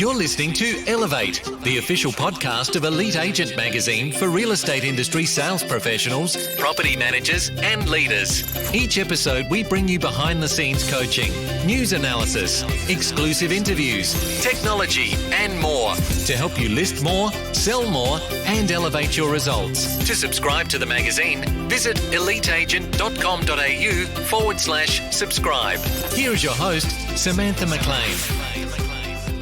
You're listening to Elevate, the official podcast of Elite Agent magazine for real estate industry sales professionals, property managers, and leaders. Each episode, we bring you behind the scenes coaching, news analysis, exclusive interviews, technology, and more to help you list more, sell more, and elevate your results. To subscribe to the magazine, visit eliteagent.com.au/subscribe. Here is your host, Samantha McLean.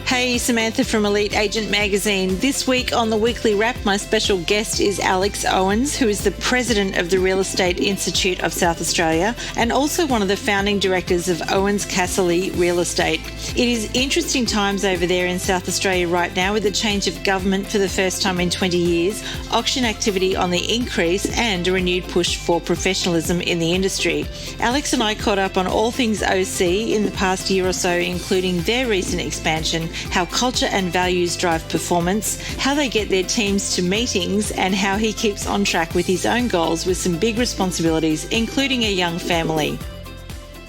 Hey, Samantha from Elite Agent Magazine. This week on the Weekly Wrap, my special guest is Alex Ouwens, who is the president of the Real Estate Institute of South Australia and also one of the founding directors of Ouwens Casserly Real Estate. It is interesting times over there in South Australia right now with the change of government for the first time in 20 years, auction activity on the increase and a renewed push for professionalism in the industry. Alex and I caught up on all things OC in the past year or so, including their recent expansion, how culture and values drive performance, how they get their teams to meetings, and how he keeps on track with his own goals with some big responsibilities, including a young family.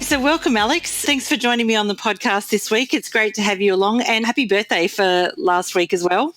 So welcome, Alex. Thanks for joining me on the podcast this week. It's great to have you along, and happy birthday for last week as well.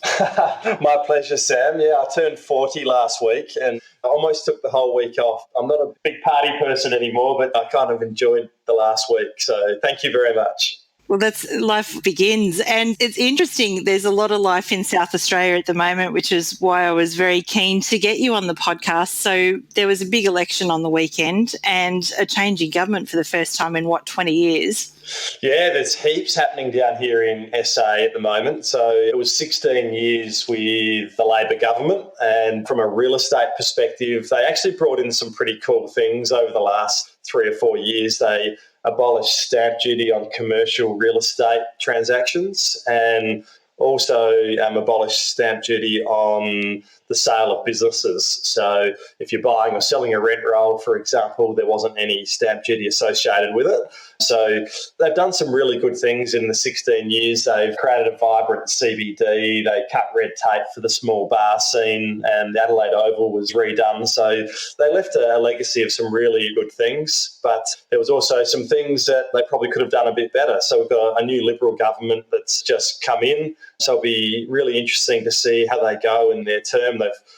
My pleasure, Sam. Yeah, I turned 40 last week and I almost took the whole week off. I'm not a big party person anymore, but I kind of enjoyed the last week. So thank you very much. Well, that's life begins. And it's interesting. There's a lot of life in South Australia at the moment, which is why I was very keen to get you on the podcast. So there was a big election on the weekend and a change in government for the first time in, 20 years? Yeah, there's heaps happening down here in SA at the moment. So it was 16 years with the Labor government. And from a real estate perspective, they actually brought in some pretty cool things over the last 3 or 4 years. They abolished stamp duty on commercial real estate transactions and also abolished stamp duty on the sale of businesses. So if you're buying or selling a rent roll, for example, there wasn't any stamp duty associated with it. So they've done some really good things in the 16 years. They've created a vibrant CBD. They cut red tape for the small bar scene, and the Adelaide Oval was redone. So they left a legacy of some really good things, but there was also some things that they probably could have done a bit better. So we've got a new Liberal government that's just come in. So it'll be really interesting to see how they go in their term.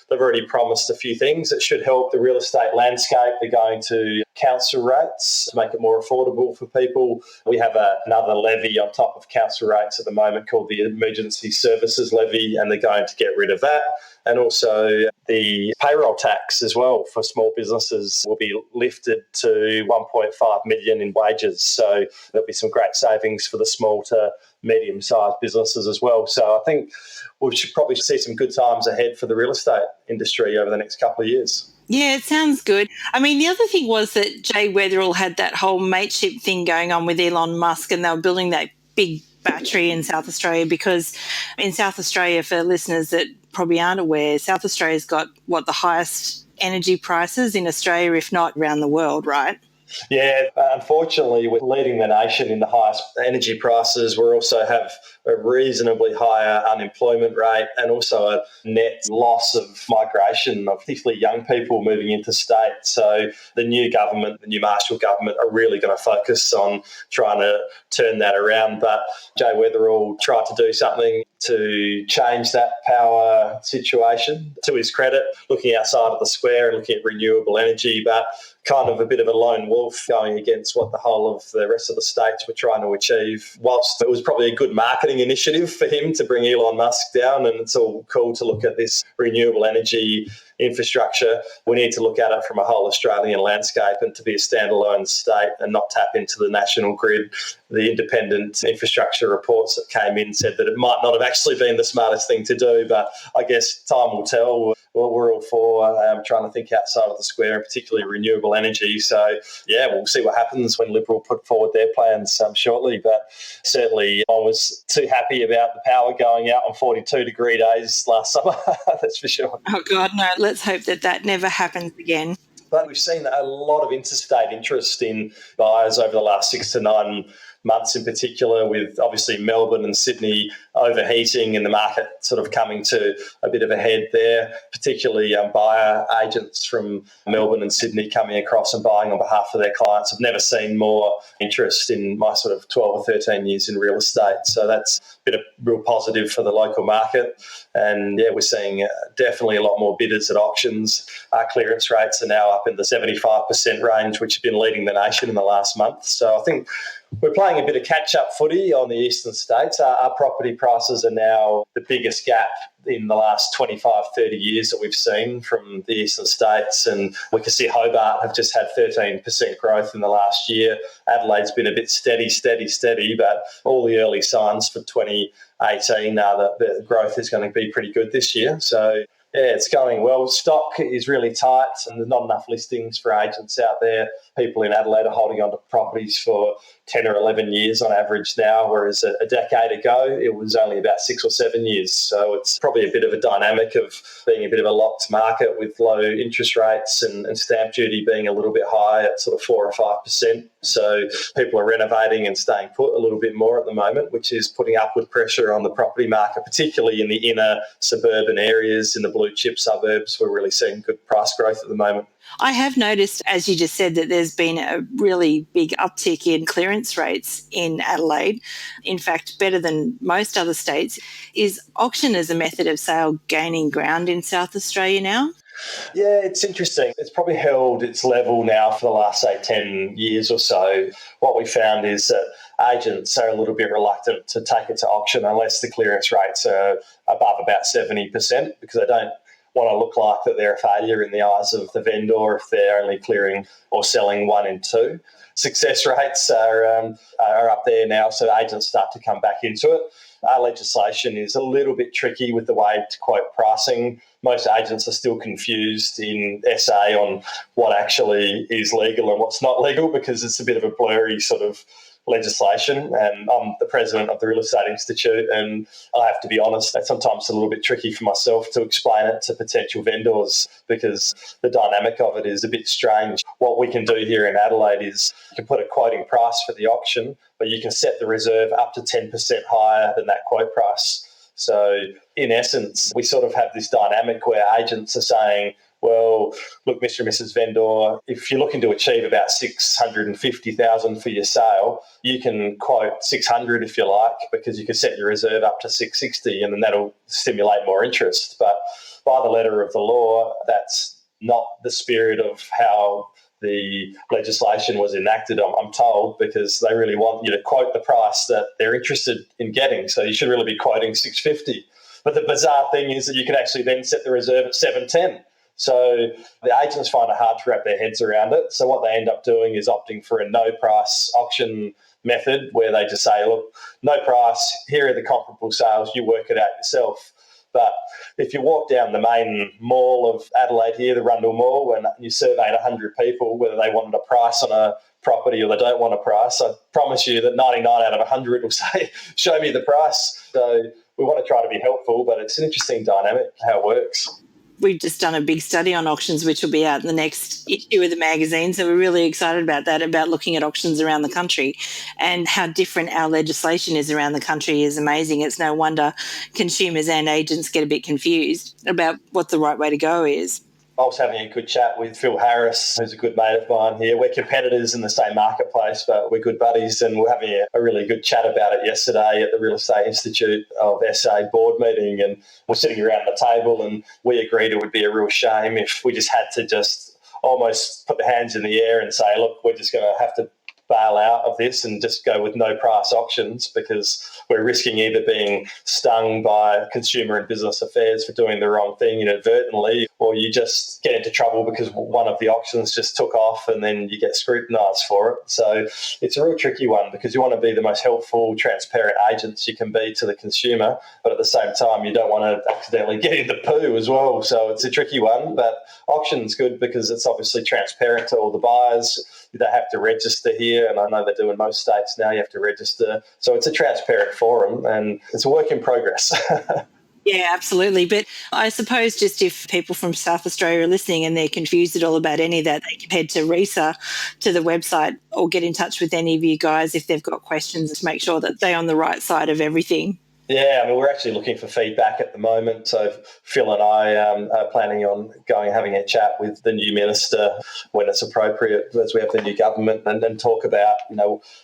They've already promised a few things that should help the real estate landscape. They're going to council rates to make it more affordable for people. We have another levy on top of council rates at the moment called the Emergency Services Levy, and they're going to get rid of that. And also the payroll tax as well for small businesses will be lifted to 1.5 million in wages. So there'll be some great savings for the small to medium-sized businesses as well. So I think we should probably see some good times ahead for the real estate industry over the next couple of years. Yeah, it sounds good. I mean, the other thing was that Jay Weatherill had that whole mateship thing going on with Elon Musk, and they were building that big battery in South Australia because in South Australia, for listeners that probably aren't aware, South Australia's got, the highest energy prices in Australia, if not around the world, right? Yeah, unfortunately, we're leading the nation in the highest energy prices. We also have a reasonably higher unemployment rate and also a net loss of migration of particularly young people moving into state. So the new government, the new Marshall government, are really going to focus on trying to turn that around. But Jay Weatherill tried to do something to change that power situation. To his credit, looking outside of the square and looking at renewable energy, but kind of a bit of a lone wolf going against what the whole of the rest of the states were trying to achieve. Whilst it was probably a good marketing initiative for him to bring Elon Musk down, and it's all cool to look at this renewable energy infrastructure, we need to look at it from a whole Australian landscape and to be a standalone state and not tap into the national grid. The independent infrastructure reports that came in said that it might not have actually been the smartest thing to do, but I guess time will tell. What we're all for trying to think outside of the square, and particularly renewable energy. So, yeah, we'll see what happens when Liberal put forward their plans shortly. But certainly I was too happy about the power going out on 42-degree days last summer, that's for sure. Oh, God, no. Let's hope that never happens again. But we've seen a lot of interstate interest in buyers over the last 6 to 9 months in particular, with obviously Melbourne and Sydney overheating and the market sort of coming to a bit of a head there, particularly buyer agents from Melbourne and Sydney coming across and buying on behalf of their clients. I've never seen more interest in my sort of 12 or 13 years in real estate. So that's been a real positive for the local market. And yeah, we're seeing definitely a lot more bidders at auctions. Our clearance rates are now up in the 75% range, which have been leading the nation in the last month. So I think we're playing a bit of catch-up footy on the eastern states. Our property prices are now the biggest gap in the last 25, 30 years that we've seen from the eastern states. And we can see Hobart have just had 13% growth in the last year. Adelaide's been a bit steady, but all the early signs for 2018 are that the growth is going to be pretty good this year. So yeah, it's going well. Stock is really tight and there's not enough listings for agents out there. People in Adelaide are holding on to properties for 10 or 11 years on average now, whereas a decade ago it was only about 6 or 7 years. So it's probably a bit of a dynamic of being a bit of a locked market with low interest rates and stamp duty being a little bit high at sort of 4 or 5%. So people are renovating and staying put a little bit more at the moment, which is putting upward pressure on the property market, particularly in the inner suburban areas, in the blue chip suburbs. We're really seeing good price growth at the moment. I have noticed, as you just said, that there's been a really big uptick in clearance rates in Adelaide. In fact, better than most other states. Is auction as a method of sale gaining ground in South Australia now? Yeah, it's interesting. It's probably held its level now for the last, say, 10 years or so. What we found is that agents are a little bit reluctant to take it to auction unless the clearance rates are above about 70%, because they don't want to look like that they're a failure in the eyes of the vendor if they're only clearing or selling 1 in 2. Success rates are up there now, so agents start to come back into it. Our legislation is a little bit tricky with the way to quote pricing. Most agents are still confused in SA on what actually is legal and what's not legal, because it's a bit of a blurry sort of legislation. And I'm the president of the Real Estate Institute, and I have to be honest, that's sometimes a little bit tricky for myself to explain it to potential vendors, because the dynamic of it is a bit strange. What we can do here in Adelaide is you can put a quoting price for the auction, but you can set the reserve up to 10% higher than that quote price. So in essence, we sort of have this dynamic where agents are saying, well, look, Mr. and Mrs. Vendor, if you're looking to achieve about $650,000 for your sale, you can quote 600 if you like, because you can set your reserve up to 660, and then that'll stimulate more interest. But by the letter of the law, that's not the spirit of how the legislation was enacted, I'm told, because they really want you to quote the price that they're interested in getting. So you should really be quoting 650. But the bizarre thing is that you can actually then set the reserve at 710. So the agents find it hard to wrap their heads around it. So what they end up doing is opting for a no-price auction method, where they just say, look, no price, here are the comparable sales, you work it out yourself. But if you walk down the main mall of Adelaide here, the Rundle Mall, and you surveyed 100 people whether they wanted a price on a property or they don't want a price, I promise you that 99 out of 100 will say, show me the price. So we want to try to be helpful, but it's an interesting dynamic how it works. We've just done a big study on auctions, which will be out in the next issue of the magazine. So we're really excited about that, about looking at auctions around the country, and how different our legislation is around the country is amazing. It's no wonder consumers and agents get a bit confused about what the right way to go is. I was having a good chat with Phil Harris, who's a good mate of mine here. We're competitors in the same marketplace, but we're good buddies, and we're having a really good chat about it yesterday at the Real Estate Institute of SA board meeting, and we're sitting around the table and we agreed it would be a real shame if we just had to just almost put the hands in the air and say, look, we're just going to have to bail out of this and just go with no price auctions, because we're risking either being stung by Consumer and Business Affairs for doing the wrong thing inadvertently, or you just get into trouble because one of the auctions just took off and then you get scrutinised for it. So it's a real tricky one, because you want to be the most helpful, transparent agents you can be to the consumer, but at the same time you don't want to accidentally get in the poo as well. So it's a tricky one, but auction's good because it's obviously transparent to all the buyers. They have to register here, and I know they do in most states now, you have to register. So it's a transparent forum, and it's a work in progress. Yeah, absolutely. But I suppose just if people from South Australia are listening and they're confused at all about any of that, they can head to REISA, to the website, or get in touch with any of you guys if they've got questions to make sure that they're on the right side of everything. Yeah, I mean, we're actually looking for feedback at the moment. So Phil and I are planning on going having a chat with the new minister when it's appropriate, as we have the new government, and then talk about,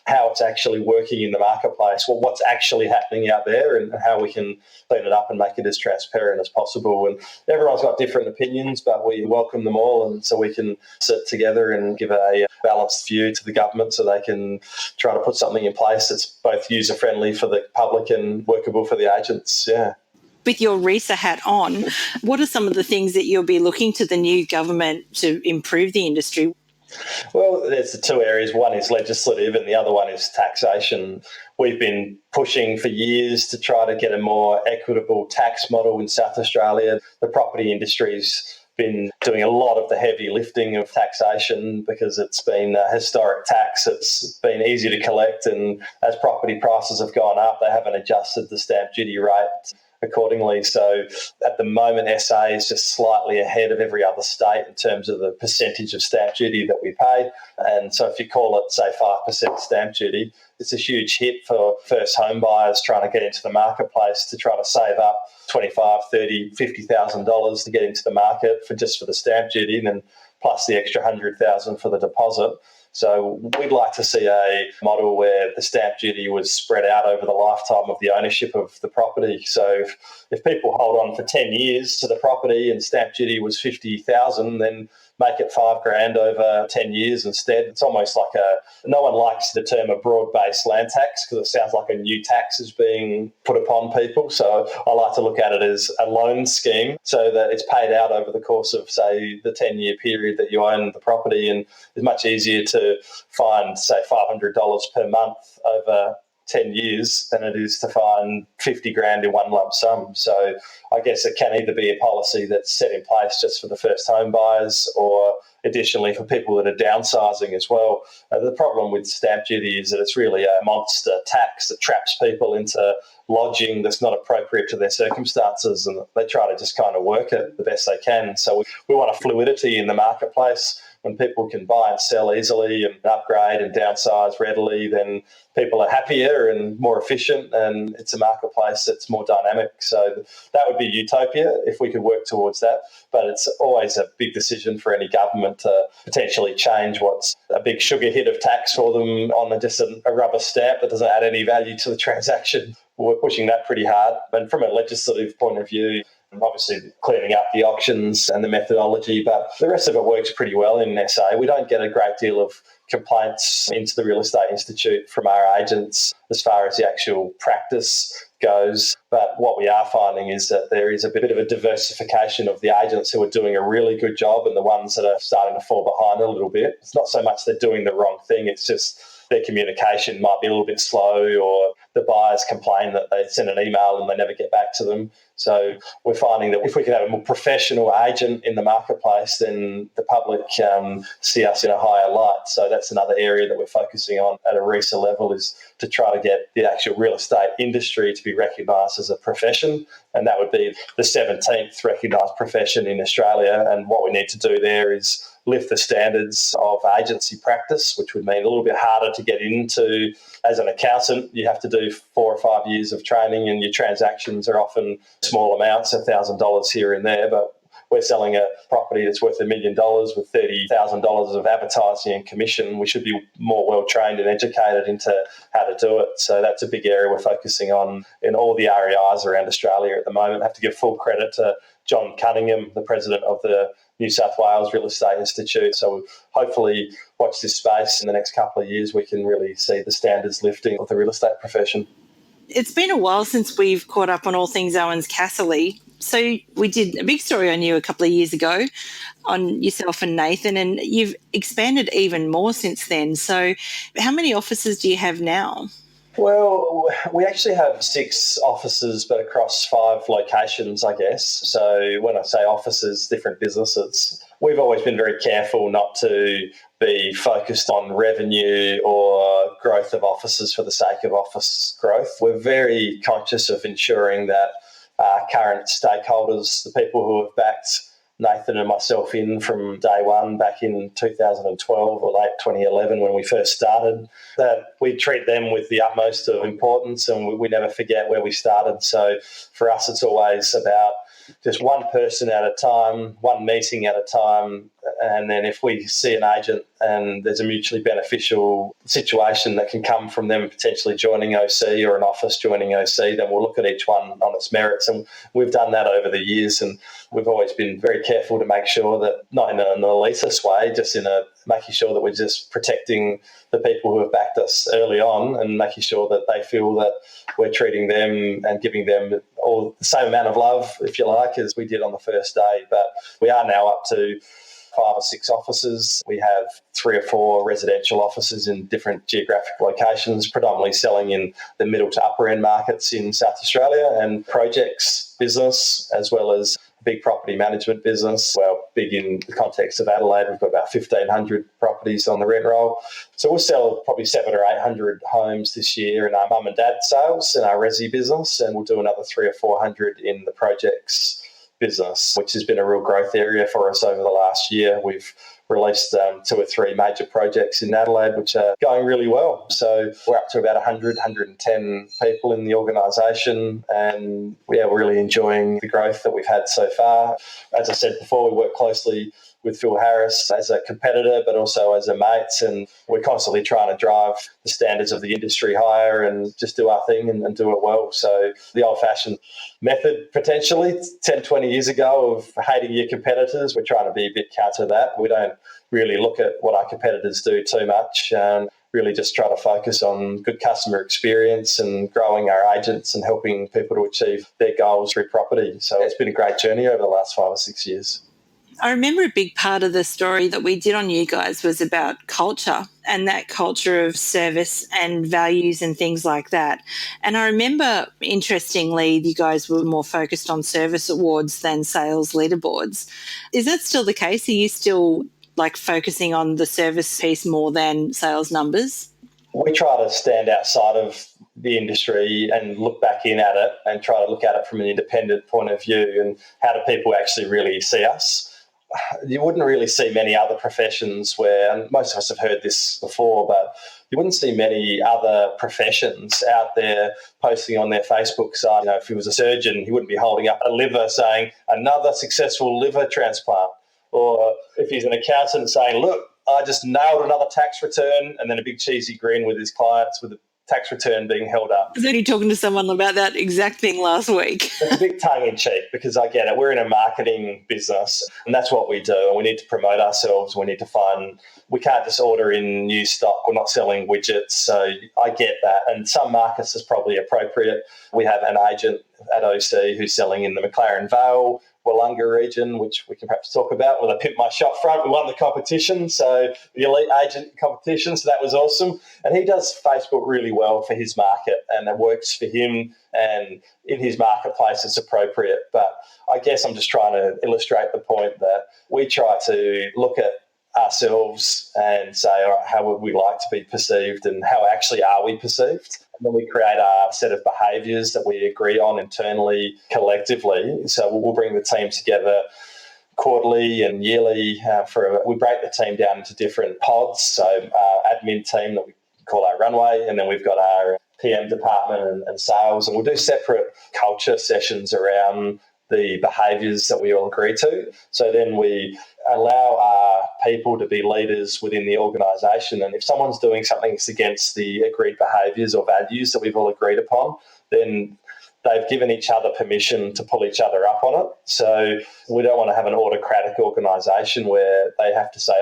how it's actually working in the marketplace, what's actually happening out there, and how we can clean it up and make it as transparent as possible. And everyone's got different opinions, but we welcome them all, and so we can sit together and give a balanced view to the government so they can try to put something in place that's both user-friendly for the public and workable for the agents. Yeah. With your REISA hat on, what are some of the things that you'll be looking to the new government to improve the industry? Well, there's the two areas. One is legislative and the other one is taxation. We've been pushing for years to try to get a more equitable tax model in South Australia. The property industry's been doing a lot of the heavy lifting of taxation because it's been a historic tax. It's been easy to collect, and as property prices have gone up, they haven't adjusted the stamp duty rate accordingly. So at the moment, SA is just slightly ahead of every other state in terms of the percentage of stamp duty that we pay. And so if you call it, say, 5% stamp duty, it's a huge hit for first home buyers trying to get into the marketplace to try to save up $25,000, $30,000, $50,000 to get into the market for the stamp duty, and then plus the extra $100,000 for the deposit. So we'd like to see a model where the stamp duty was spread out over the lifetime of the ownership of the property. So if people hold on for 10 years to the property and stamp duty was $50,000, then make it $5,000 over 10 years instead. It's almost like no one likes the term a broad-based land tax because it sounds like a new tax is being put upon people. So I like to look at it as a loan scheme so that it's paid out over the course of, say, the 10-year period that you own the property, and it's much easier to find, say, $500 per month over 10 years than it is to find $50,000 in one lump sum. So I guess it can either be a policy that's set in place just for the first home buyers or additionally for people that are downsizing as well. The problem with stamp duty is that it's really a monster tax that traps people into lodging that's not appropriate to their circumstances, and they try to just kind of work it the best they can. So we want a fluidity in the marketplace. When people can buy and sell easily and upgrade and downsize readily, then people are happier and more efficient, and it's a marketplace that's more dynamic. So that would be utopia if we could work towards that. But it's always a big decision for any government to potentially change what's a big sugar hit of tax for them on just a rubber stamp that doesn't add any value to the transaction. We're pushing that pretty hard. And from a legislative point of view, obviously cleaning up the auctions and the methodology, but the rest of it works pretty well in SA. We don't get a great deal of complaints into the Real Estate Institute from our agents as far as the actual practice goes. But what we are finding is that there is a bit of a diversification of the agents who are doing a really good job and the ones that are starting to fall behind a little bit. It's not so much they're doing the wrong thing, it's just their communication might be a little bit slow, or the buyers complain that they send an email and they never get back to them. So we're finding that if we can have a more professional agent in the marketplace, then the public see us in a higher light. So that's another area that we're focusing on at a REISA level, is to try to get the actual real estate industry to be recognised as a profession. And that would be the 17th recognised profession in Australia. And what we need to do there is lift the standards of agency practice, which would mean a little bit harder to get into. As an accountant, you have to do 4 or 5 years of training, and your transactions are often small amounts, $1,000 here and there. But we're selling a property that's worth $1 million with $30,000 of advertising and commission. We should be more well trained and educated into how to do it. So that's a big area we're focusing on in all the REIs around Australia at the moment. I have to give full credit to John Cunningham, the president of the New South Wales Real Estate Institute. So hopefully watch this space in the next couple of years. We can really see the standards lifting of the real estate profession. It's been a while since we've caught up on all things Ouwens Casserly. So we did a big story on you a couple of years ago on yourself and Nathan, and you've expanded even more since then. So how many offices do you have now? Well, we actually have 6 offices, but across 5 locations, I guess. So when I say offices, different businesses, we've always been very careful not to be focused on revenue or growth of offices for the sake of office growth. We're very conscious of ensuring that current stakeholders, the people who have backed Nathan and myself in from day one back in 2012 or late 2011 when we first started, that we treat them with the utmost of importance, and we never forget where we started. So for us, it's always about just one person at a time, one meeting at a time. And then if we see an agent and there's a mutually beneficial situation that can come from them potentially joining OC or an office joining OC, then we'll look at each one on its merits. And we've done that over the years, and we've always been very careful to make sure that, not in an elitist way, just in a making sure that we're just protecting the people who have backed us early on and making sure that they feel that we're treating them and giving them all the same amount of love, if you like, as we did on the first day. But we are now up to 5 or 6 offices. We have 3 or 4 residential offices in different geographic locations, predominantly selling in the middle to upper end markets in South Australia, and projects business as well as big property management business. Well, big in the context of Adelaide, we've got about 1,500 properties on the rent roll. So we'll sell probably 700 or 800 homes this year in our mum and dad sales in our resi business, and we'll do another 300 or 400 in the projects business, which has been a real growth area for us over the last year. We've released 2 or 3 major projects in Adelaide, which are going really well. So we're up to about 100, 110 people in the organisation, and we're really enjoying the growth that we've had so far. As I said before, we work closely with Phil Harris as a competitor, but also as a mate, and we're constantly trying to drive the standards of the industry higher and just do our thing and do it well. So the old-fashioned method, potentially 10, 20 years ago, of hating your competitors, we're trying to be a bit counter that. We don't really look at what our competitors do too much, and really just try to focus on good customer experience and growing our agents and helping people to achieve their goals through property. So it's been a great journey over the last 5 or 6 years. I remember a big part of the story that we did on you guys was about culture, and that culture of service and values and things like that. And I remember, interestingly, you guys were more focused on service awards than sales leaderboards. Is that still the case? Are you still focusing on the service piece more than sales numbers? We try to stand outside of the industry and look back in at it and try to look at it from an independent point of view, and how do people actually really see us. You wouldn't really see many other professions where, and most of us have heard this before, but you wouldn't see many other professions out there posting on their Facebook site. If he was a surgeon, he wouldn't be holding up a liver saying, "Another successful liver transplant." Or if he's an accountant saying, "Look, I just nailed another tax return," and then a big cheesy grin with his clients with the tax return being held up. I was only talking to someone about that exact thing last week. It's a bit tongue-in-cheek, because I get it. We're in a marketing business, and that's what we do. And we need to promote ourselves. We need to we can't just order in new stock. We're not selling widgets. So I get that. And some markets is probably appropriate. We have an agent at OC who's selling in the McLaren Vale, Wollonga region, which we can perhaps talk about. Well, I pimped my shop front. We won the competition, so the elite agent competition, so that was awesome. And he does Facebook really well for his market, and it works for him, and in his marketplace it's appropriate. But I guess I'm just trying to illustrate the point that we try to look at ourselves and say, all right, how would we like to be perceived, and how actually are we perceived? And then we create a set of behaviours that we agree on internally, collectively. So we'll bring the team together quarterly and yearly. We break the team down into different pods. So our admin team that we call our runway, and then we've got our PM department and sales, and we'll do separate culture sessions around the behaviours that we all agree to. So then we allow our people to be leaders within the organisation, and if someone's doing something that's against the agreed behaviours or values that we've all agreed upon, then they've given each other permission to pull each other up on it. So we don't want to have an autocratic organisation where they have to say,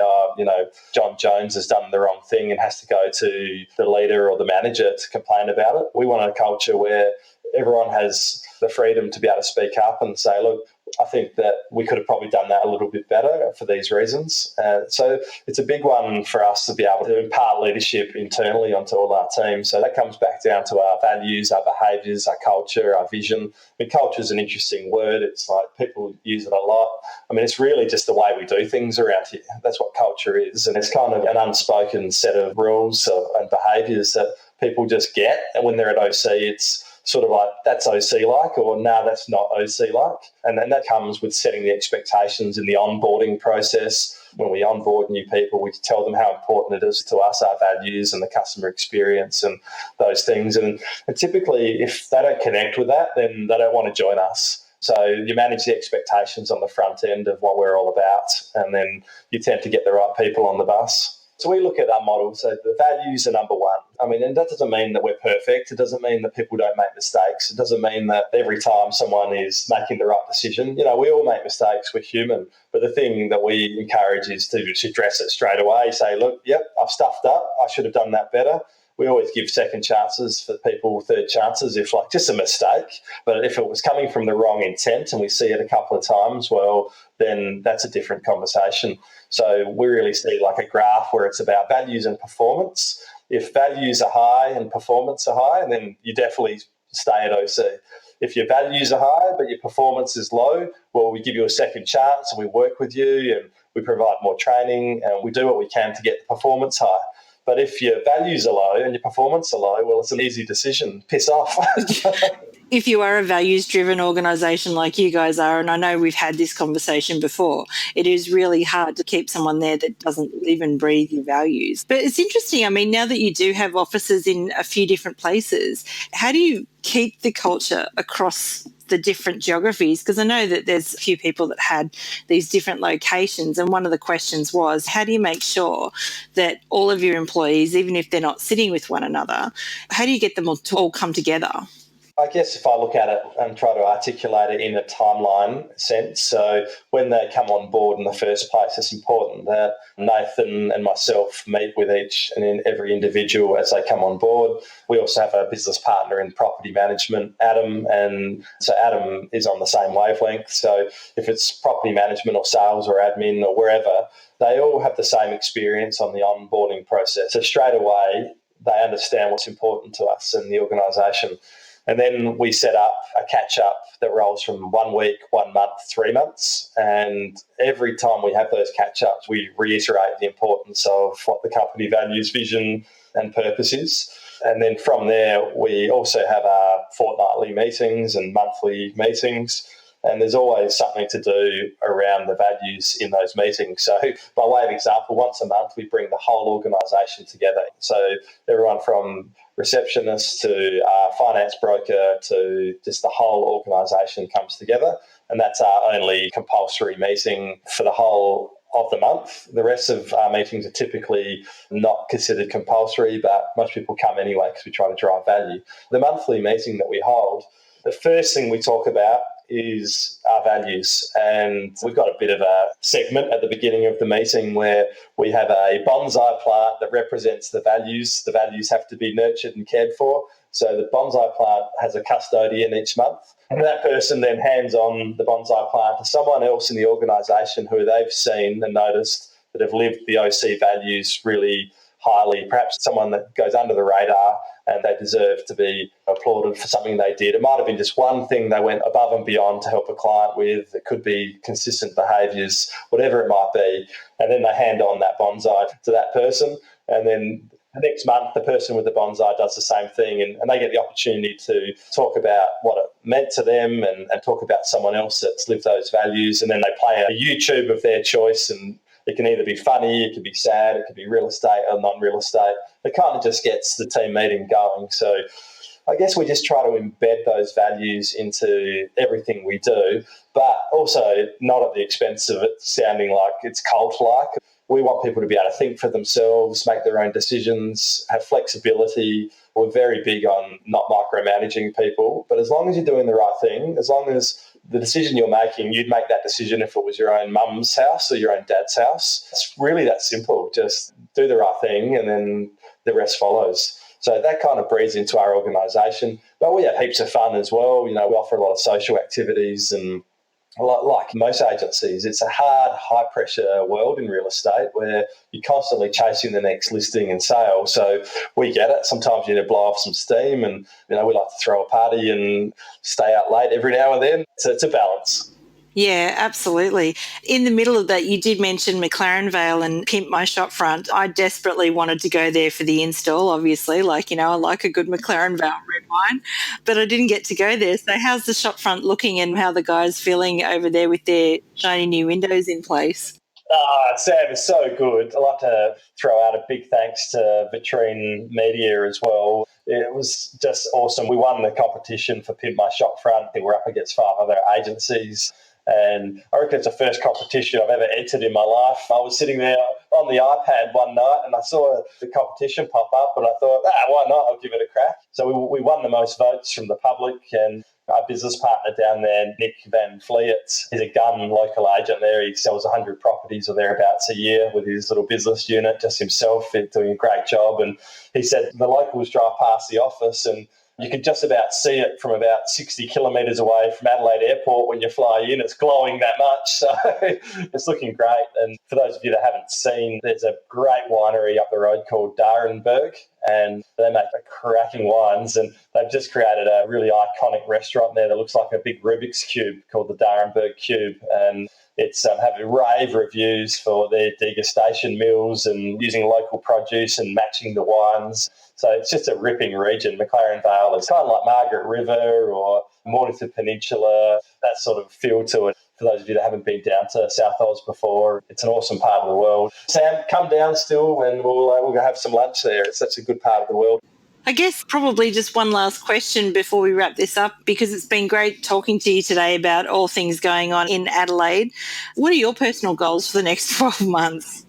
John Jones has done the wrong thing and has to go to the leader or the manager to complain about it. We want a culture where everyone has the freedom to be able to speak up and say, look, I think that we could have probably done that a little bit better for these reasons. So it's a big one for us to be able to impart leadership internally onto all our teams. So that comes back down to our values, our behaviours, our culture, our vision. I mean, culture is an interesting word. It's like people use it a lot. I mean, it's really just the way we do things around here. That's what culture is. And it's kind of an unspoken set of rules and behaviours that people just get. And when they're at OC, it's sort of like, that's OC-like, or no, that's not OC-like. And then that comes with setting the expectations in the onboarding process. When we onboard new people, we tell them how important it is to us, our values and the customer experience and those things. And typically, if they don't connect with that, then they don't want to join us. So you manage the expectations on the front end of what we're all about, and then you tend to get the right people on the bus. So we look at our model. So the values are number one. I mean, and that doesn't mean that we're perfect. It doesn't mean that people don't make mistakes. It doesn't mean that every time someone is making the right decision, we all make mistakes. We're human. But the thing that we encourage is to address it straight away. Say, look, yep, I've stuffed up. I should have done that better. We always give second chances for people, third chances, if like just a mistake. But if it was coming from the wrong intent and we see it a couple of times, well, then that's a different conversation. So we really see like a graph where it's about values and performance. If values are high and performance are high, then you definitely stay at OC. If your values are high but your performance is low, well, we give you a second chance and we work with you and we provide more training and we do what we can to get the performance high. But if your values are low and your performance are low, well, it's an easy decision. Piss off. If you are a values-driven organisation like you guys are, and I know we've had this conversation before, it is really hard to keep someone there that doesn't live and breathe your values. But it's interesting, I mean, now that you do have offices in a few different places, how do you keep the culture across the different geographies? Because I know that there's a few people that had these different locations, and one of the questions was, how do you make sure that all of your employees, even if they're not sitting with one another, how do you get them all to all come together? I guess if I look at it and try to articulate it in a timeline sense, so when they come on board in the first place, it's important that Nathan and myself meet with each and every individual as they come on board. We also have a business partner in property management, Adam, and so Adam is on the same wavelength. So if it's property management or sales or admin or wherever, they all have the same experience on the onboarding process. So straight away, they understand what's important to us in the organisation. And then we set up a catch-up that rolls from 1 week, 1 month, 3 months. And every time we have those catch-ups, we reiterate the importance of what the company values, vision and purpose is. And then from there, we also have our fortnightly meetings and monthly meetings. And there's always something to do around the values in those meetings. So by way of example, once a month, we bring the whole organisation together. So everyone from receptionist to finance broker to just the whole organisation comes together. And that's our only compulsory meeting for the whole of the month. The rest of our meetings are typically not considered compulsory, but most people come anyway because we try to drive value. The monthly meeting that we hold, the first thing we talk about is our values. And we've got a bit of a segment at the beginning of the meeting where we have a bonsai plant that represents the values. The values have to be nurtured and cared for. So the bonsai plant has a custodian each month. And that person then hands on the bonsai plant to someone else in the organisation who they've seen and noticed that have lived the OC values really highly, perhaps someone that goes under the radar and they deserve to be applauded for something they did. It might have been just one thing they went above and beyond to help a client with. It could be consistent behaviours, whatever it might be. And then they hand on that bonsai to that person. And then the next month, the person with the bonsai does the same thing, and they get the opportunity to talk about what it meant to them and talk about someone else that's lived those values. And then they play a YouTube of their choice, and it can either be funny, it could be sad, it could be real estate or non-real estate. It kind of just gets the team meeting going. So I guess we just try to embed those values into everything we do, but also not at the expense of it sounding like it's cult-like. We want people to be able to think for themselves, make their own decisions, have flexibility. We're very big on not micromanaging people, but as long as you're doing the right thing, as long as the decision you're making, you'd make that decision if it was your own mum's house or your own dad's house. It's really that simple. Just do the right thing and then the rest follows. So that kind of breeds into our organisation. But we have heaps of fun as well. We offer a lot of social activities, and like most agencies, it's a hard, high-pressure world in real estate where you're constantly chasing the next listing and sale. So we get it. Sometimes you need to blow off some steam, and we like to throw a party and stay out late every now and then. So it's a balance. Yeah, absolutely. In the middle of that, you did mention McLaren Vale and Pimp My Shopfront. I desperately wanted to go there for the install, obviously. I like a good McLaren Vale red wine, but I didn't get to go there. So how's the shopfront looking and how the guys feeling over there with their shiny new windows in place? Sam is so good. I'd like to throw out a big thanks to Vitrine Media as well. It was just awesome. We won the competition for Pimp My Shopfront. I think we're up against 5 other agencies. And I reckon it's the first competition I've ever entered in my life. I was sitting there on the iPad one night and I saw the competition pop up and I thought, why not? I'll give it a crack. So we won the most votes from the public, and our business partner down there, Nick Van Fleet, he's a gun local agent there. He sells 100 properties or thereabouts a year with his little business unit, just himself. He's doing a great job. And he said the locals drive past the office and you can just about see it from about 60 kilometres away from Adelaide Airport when you fly in. It's glowing that much. So it's looking great. And for those of you that haven't seen, there's a great winery up the road called Darrenberg, and they make cracking wines. And they've just created a really iconic restaurant there that looks like a big Rubik's Cube called the Darrenberg Cube. And it's having rave reviews for their degustation meals and using local produce and matching the wines. So it's just a ripping region. McLaren Vale is kind of like Margaret River or Mornington Peninsula, that sort of feel to it. For those of you that haven't been down to South Oz before, it's an awesome part of the world. Sam, come down still and we'll go have some lunch there. It's such a good part of the world. I guess probably just one last question before we wrap this up, because it's been great talking to you today about all things going on in Adelaide. What are your personal goals for the next 12 months?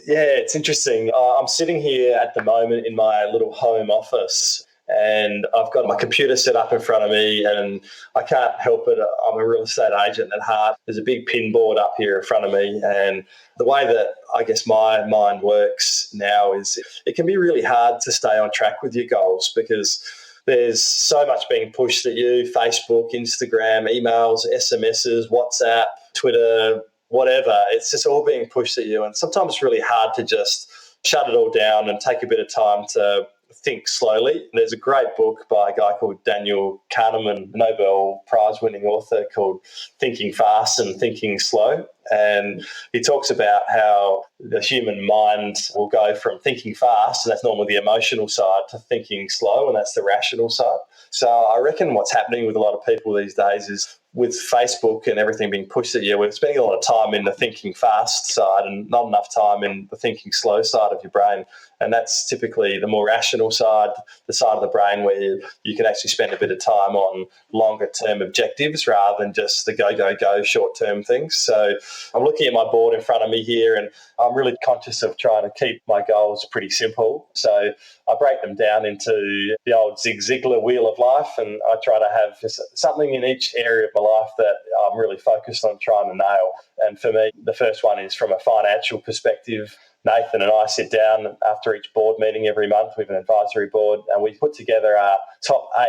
Yeah, it's interesting. I'm sitting here at the moment in my little home office and I've got my computer set up in front of me and I can't help it. I'm a real estate agent at heart. There's a big pin board up here in front of me, and the way that I guess my mind works now is it can be really hard to stay on track with your goals because there's so much being pushed at you: Facebook, Instagram, emails, SMSs, WhatsApp, Twitter, whatever. It's just all being pushed at you. And sometimes it's really hard to just shut it all down and take a bit of time to think slowly. There's a great book by a guy called Daniel Kahneman, Nobel Prize-winning author, called Thinking Fast and Thinking Slow. And he talks about how the human mind will go from thinking fast, and that's normally the emotional side, to thinking slow, and that's the rational side. So I reckon what's happening with a lot of people these days is with Facebook and everything being pushed at you, we're spending a lot of time in the thinking fast side and not enough time in the thinking slow side of your brain. And that's typically the more rational side, the side of the brain where you can actually spend a bit of time on longer term objectives rather than just the go short term things. So I'm looking at my board in front of me here and I'm really conscious of trying to keep my goals pretty simple. So I break them down into the old Zig Ziglar wheel of life, and I try to have just something in each area of my life that I'm really focused on trying to nail. And for me, the first one is from a financial perspective. Nathan and I sit down after each board meeting every month. We have an advisory board and we put together our top 8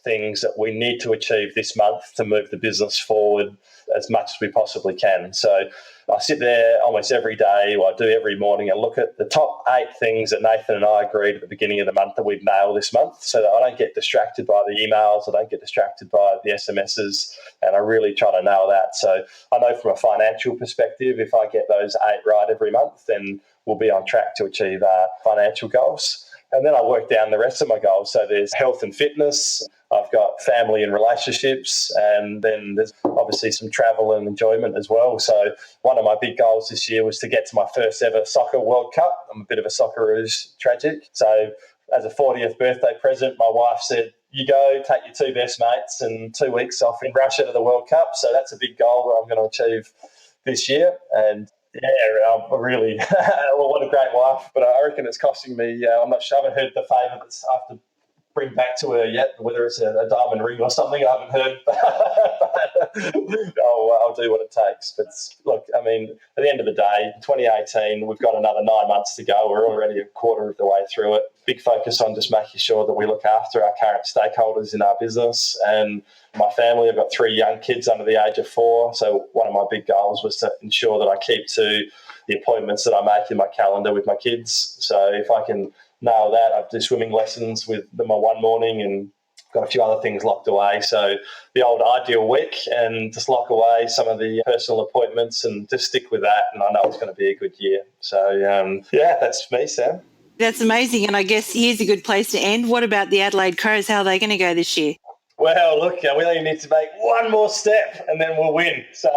things that we need to achieve this month to move the business forward as much as we possibly can. So I sit there almost every day, or I do every morning, and look at the top 8 things that Nathan and I agreed at the beginning of the month that we'd nail this month, so that I don't get distracted by the emails, I don't get distracted by the SMSs, and I really try to nail that. So I know from a financial perspective, if I get those 8 right every month, then we'll be on track to achieve our financial goals. And then I work down the rest of my goals. So there's health and fitness, I've got family and relationships, and then there's obviously some travel and enjoyment as well. So one of my big goals this year was to get to my first ever soccer World Cup. I'm a bit of a Socceroos tragic. So as a 40th birthday present, my wife said, you go, take your 2 best mates and 2 weeks off in Russia to the World Cup. So that's a big goal that I'm going to achieve this year. And yeah, really, well, what a great wife. But I reckon it's costing me, I'm not sure, I haven't heard the favour that's I have to bring back to her yet, whether it's a diamond ring or something, I haven't heard. But I'll do what it takes. But look, I mean, at the end of the day, 2018, we've got another 9 months to go. We're already a quarter of the way through it. Big focus on just making sure that we look after our current stakeholders in our business. And my family, I've got 3 young kids under the age of 4. So one of my big goals was to ensure that I keep to the appointments that I make in my calendar with my kids. So if I can nail that, I do swimming lessons with them on one morning and got a few other things locked away. So the old ideal week, and just lock away some of the personal appointments and just stick with that. And I know it's going to be a good year. So, that's me, Sam. That's amazing. And I guess here's a good place to end. What about the Adelaide Crows? How are they going to go this year? Well, look, we only need to make one more step and then we'll win. So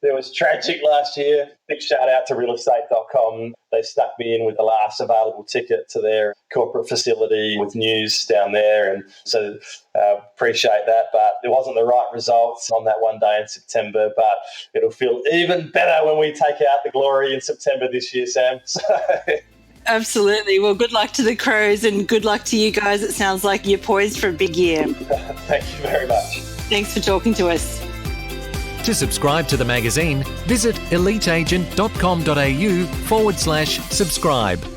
there was tragic last year. Big shout out to realestate.com. They stuck me in with the last available ticket to their corporate facility with news down there. And so appreciate that. But it wasn't the right results on that one day in September. But it'll feel even better when we take out the glory in September this year, Sam. So... Absolutely. Well, good luck to the Crows and good luck to you guys. It sounds like you're poised for a big year. Thank you very much. Thanks for talking to us. To subscribe to the magazine, visit eliteagent.com.au/subscribe.